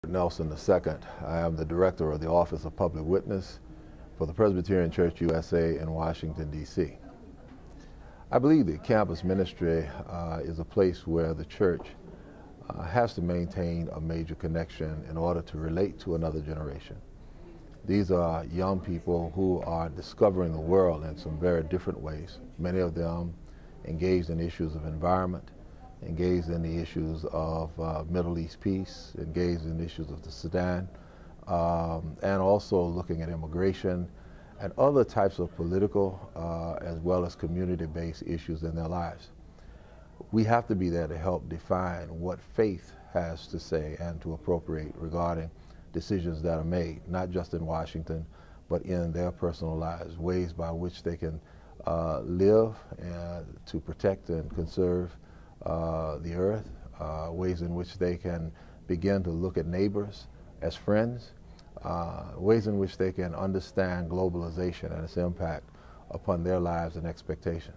Nelson II. I am the Director of the Office of Public Witness for the Presbyterian Church USA in Washington, D.C. I believe that campus ministry is a place where the church has to maintain a major connection in order to relate to another generation. These are young people who are discovering the world in some very different ways. Many of them engaged in issues of environment, engaged in the issues of Middle East peace, engaged in issues of the Sudan, and also looking at immigration and other types of political as well as community-based issues in their lives. We have to be there to help define what faith has to say and to appropriate regarding decisions that are made, not just in Washington, but in their personal lives, ways by which they can live to protect and conserve the earth, ways in which they can begin to look at neighbors as friends, ways in which they can understand globalization and its impact upon their lives and expectations.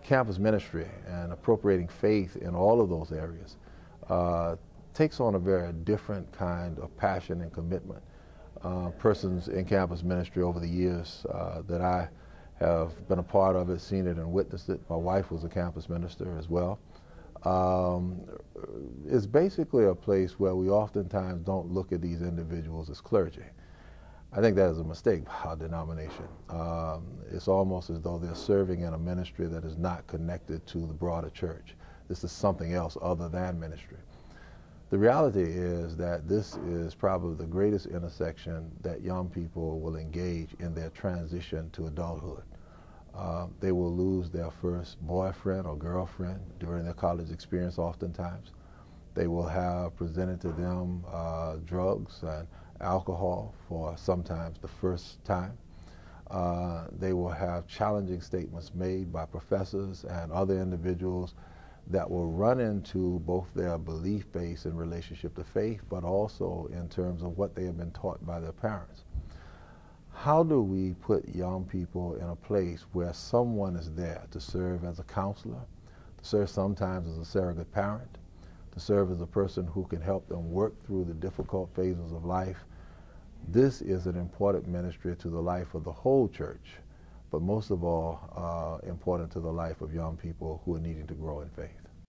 Campus ministry and appropriating faith in all of those areas takes on a very different kind of passion and commitment. Persons in campus ministry over the years that I have been a part of it, seen it and witnessed it. My wife was a campus minister as well. It's basically a place where we oftentimes don't look at these individuals as clergy. I think that is a mistake by our denomination. It's almost as though they're serving in a ministry that is not connected to the broader church. This is something else other than ministry. The reality is that this is probably the greatest intersection that young people will engage in their transition to adulthood. They will lose their first boyfriend or girlfriend during their college experience oftentimes. They will have presented to them drugs and alcohol for sometimes the first time. They will have challenging statements made by professors and other individuals that will run into both their belief base in relationship to faith, but also in terms of what they have been taught by their parents. How do we put young people in a place where someone is there to serve as a counselor, to serve sometimes as a surrogate parent, to serve as a person who can help them work through the difficult phases of life? This is an important ministry to the life of the whole church, but most of all, important to the life of young people who are needing to grow in faith.